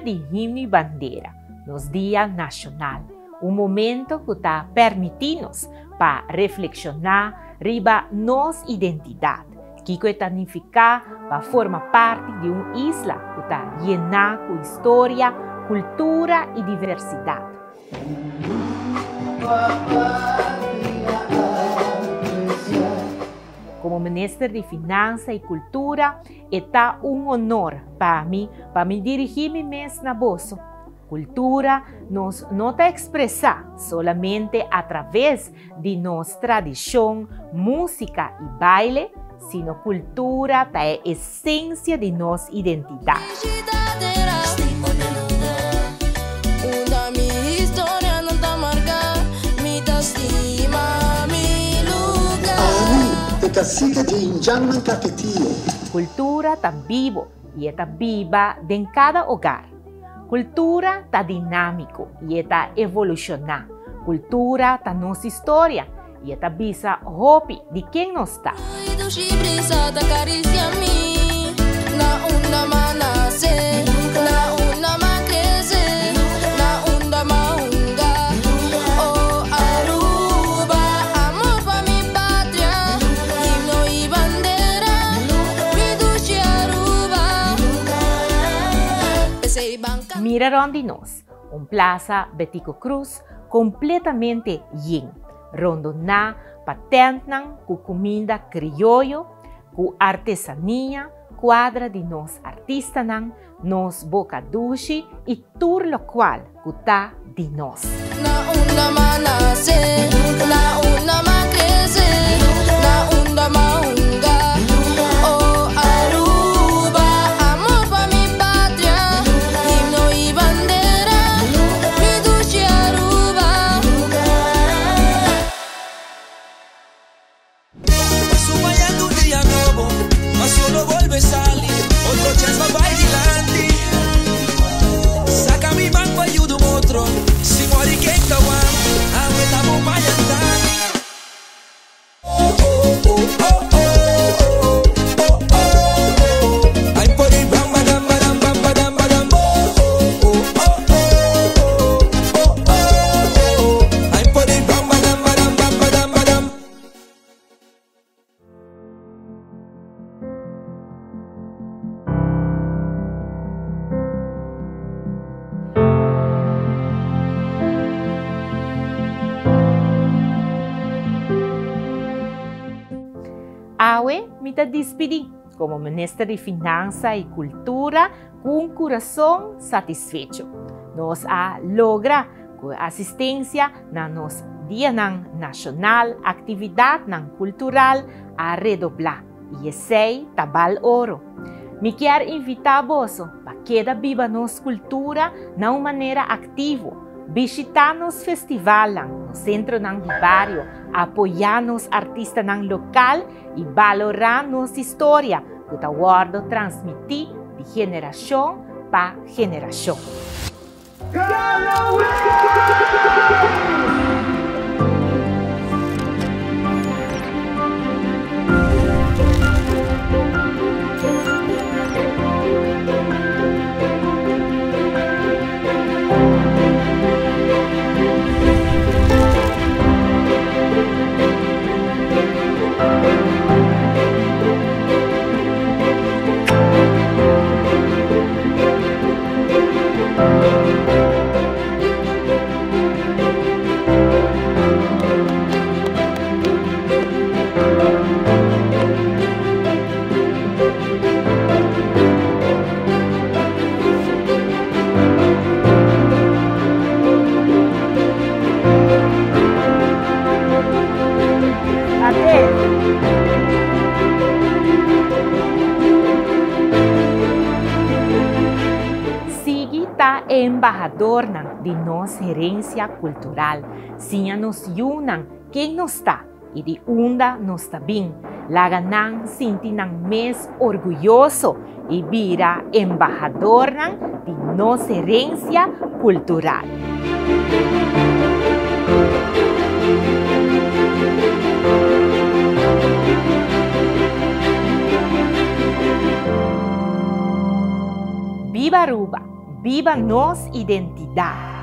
de himno y bandera, nos Día Nacional, un momento que está permitirnos para reflexionar riba nos identidad, que significa para formar parte de una isla que está llena de historia, cultura y diversidad. Como ministro de Finanzas y Cultura, está un honor para mí dirigirme mesmo na bolsa. Cultura nos no está expresa solamente a través de nuestra tradición, música y baile, sino cultura es la esencia de nuestra identidad. Cultura está vivo y está viva en cada hogar. Cultura está dinámico y está evolucionando. Cultura está nuestra historia y está visa hopi de quién nos está. Mira donde nos, un plaza Betico Cruz completamente lleno, rondona patentnan con comida criollo, con artesanía, cuadra de nos artistas, nos bocadushi y tour lo cual está de nos. Awe me despedí como ministra de Finanzas y Cultura con un corazón satisfecho. Nos ha logrado con asistencia na nos Día Nacional, actividad cultural a redoblar y ese tabal oro. Me quiero invitar a vos para que viva nos cultura de una manera activa. Visitar nos festival no centro del barrio, apoyar nos artistas local y valorar nuestra historia que está guardo transmitir de generación para generación. Embajador de nuestra herencia cultural, si nos yunan, quien nos está y de onda nos está bien, la ganan sintinan mes orgulloso y vira embajador de nuestra herencia cultural. Viva Aruba! viva nos identidade.